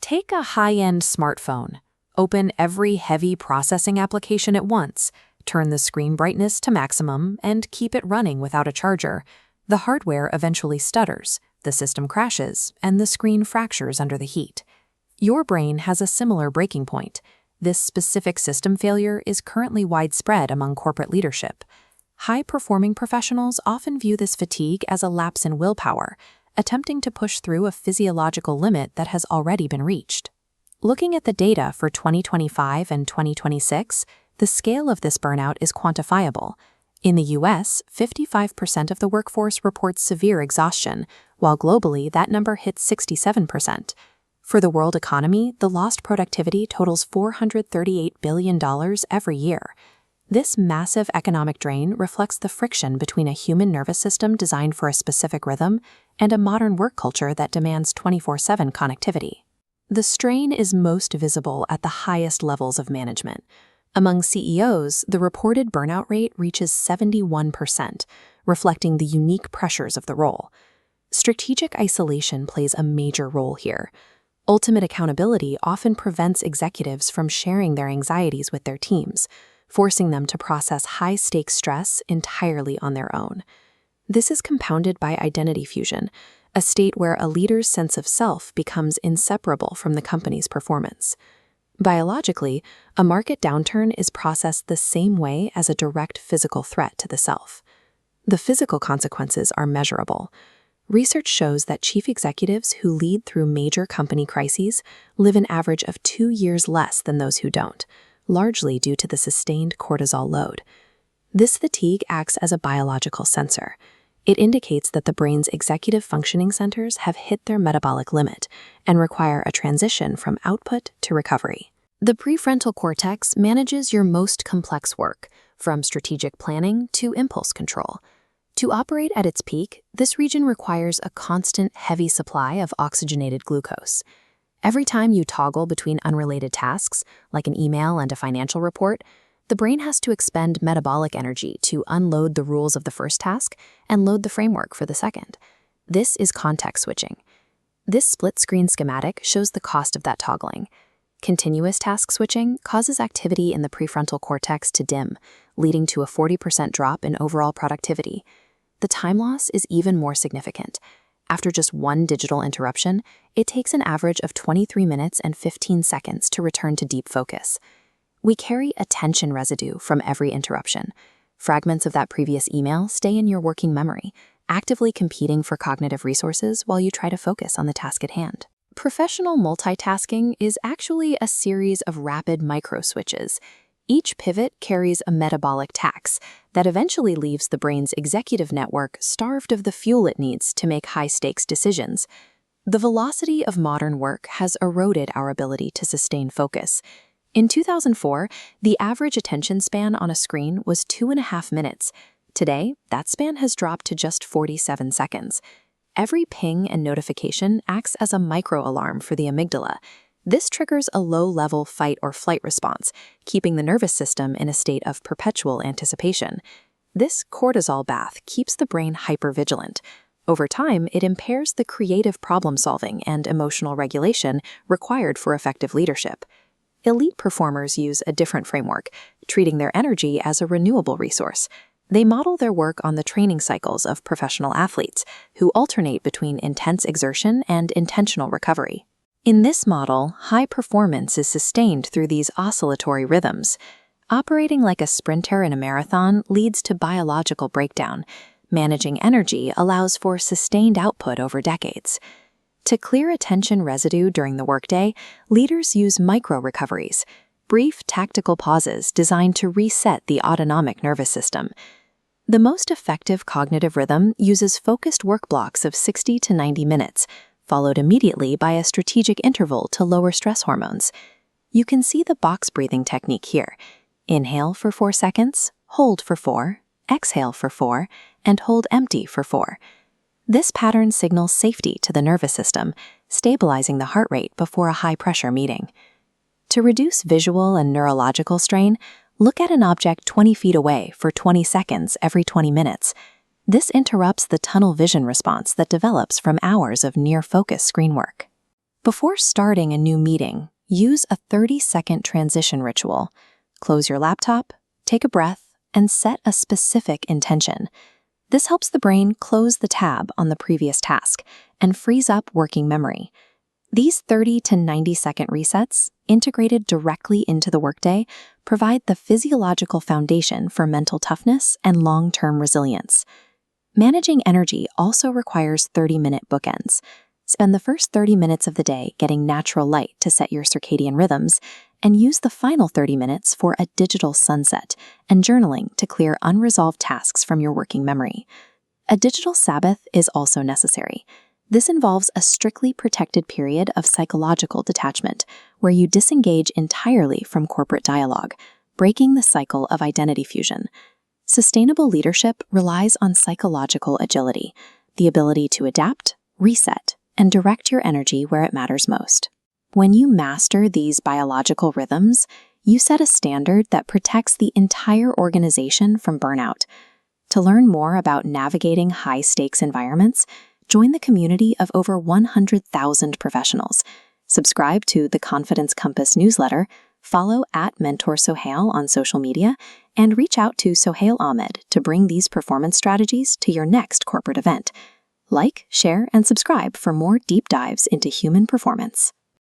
Take a high-end smartphone. Open every heavy processing application at once, turn the screen brightness to maximum, and keep it running without a charger. The hardware eventually stutters, the system crashes, and the screen fractures under the heat. Your brain has a similar breaking point. This specific system failure is currently widespread among corporate leadership. High-performing professionals often view this fatigue as a lapse in willpower, attempting to push through a physiological limit that has already been reached. Looking at the data for 2025 and 2026, the scale of this burnout is quantifiable. In the US, 55% of the workforce reports severe exhaustion, while globally that number hits 67%. For the world economy, the lost productivity totals $438 billion every year. This massive economic drain reflects the friction between a human nervous system designed for a specific rhythm and a modern work culture that demands 24/7 connectivity. The strain is most visible at the highest levels of management. Among CEOs, the reported burnout rate reaches 71%, reflecting the unique pressures of the role. Strategic isolation plays a major role here. Ultimate accountability often prevents executives from sharing their anxieties with their teams, forcing them to process high-stakes stress entirely on their own. This is compounded by identity fusion, a state where a leader's sense of self becomes inseparable from the company's performance. Biologically, a market downturn is processed the same way as a direct physical threat to the self. The physical consequences are measurable. Research shows that chief executives who lead through major company crises live an average of 2 years less than those who don't, largely due to the sustained cortisol load. This fatigue acts as a biological sensor. It indicates that the brain's executive functioning centers have hit their metabolic limit and require a transition from output to recovery. The prefrontal cortex manages your most complex work, from strategic planning to impulse control. To operate at its peak, this region requires a constant, heavy supply of oxygenated glucose. Every time you toggle between unrelated tasks, like an email and a financial report, the brain has to expend metabolic energy to unload the rules of the first task and load the framework for the second. This is context switching. This split-screen schematic shows the cost of that toggling. Continuous task switching causes activity in the prefrontal cortex to dim, leading to a 40% drop in overall productivity. The time loss is even more significant. After just one digital interruption, it takes an average of 23 minutes and 15 seconds to return to deep focus. We carry attention residue from every interruption. Fragments of that previous email stay in your working memory, actively competing for cognitive resources while you try to focus on the task at hand. Professional multitasking is actually a series of rapid micro-switches. Each pivot carries a metabolic tax that eventually leaves the brain's executive network starved of the fuel it needs to make high-stakes decisions. The velocity of modern work has eroded our ability to sustain focus. In 2004, the average attention span on a screen was 2.5 minutes. Today, that span has dropped to just 47 seconds. Every ping and notification acts as a micro-alarm for the amygdala. This triggers a low-level fight-or-flight response, keeping the nervous system in a state of perpetual anticipation. This cortisol bath keeps the brain hypervigilant. Over time, it impairs the creative problem-solving and emotional regulation required for effective leadership. Elite performers use a different framework, treating their energy as a renewable resource. They model their work on the training cycles of professional athletes, who alternate between intense exertion and intentional recovery. In this model, high performance is sustained through these oscillatory rhythms. Operating like a sprinter in a marathon leads to biological breakdown. Managing energy allows for sustained output over decades. To clear attention residue during the workday, leaders use micro-recoveries, brief tactical pauses designed to reset the autonomic nervous system. The most effective cognitive rhythm uses focused work blocks of 60 to 90 minutes, followed immediately by a strategic interval to lower stress hormones. You can see the box breathing technique here. Inhale for 4 seconds, hold for 4, exhale for 4, and hold empty for 4. This pattern signals safety to the nervous system, stabilizing the heart rate before a high-pressure meeting. To reduce visual and neurological strain, look at an object 20 feet away for 20 seconds every 20 minutes. This interrupts the tunnel vision response that develops from hours of near-focus screen work. Before starting a new meeting, use a 30-second transition ritual. Close your laptop, take a breath, and set a specific intention. This helps the brain close the tab on the previous task and frees up working memory. These 30 to 90-second resets, integrated directly into the workday, provide the physiological foundation for mental toughness and long-term resilience. Managing energy also requires 30-minute bookends. Spend the first 30 minutes of the day getting natural light to set your circadian rhythms, and use the final 30 minutes for a digital sunset and journaling to clear unresolved tasks from your working memory. A digital Sabbath is also necessary. This involves a strictly protected period of psychological detachment, where you disengage entirely from corporate dialogue, breaking the cycle of identity fusion. Sustainable leadership relies on psychological agility, the ability to adapt, reset, and direct your energy where it matters most. When you master these biological rhythms, you set a standard that protects the entire organization from burnout. To learn more about navigating high-stakes environments, join the community of over 100,000 professionals. Subscribe to the Confidence Compass newsletter, follow @MentorSohail on social media, and reach out to Sohail Ahmed to bring these performance strategies to your next corporate event. Like, share, and subscribe for more deep dives into human performance.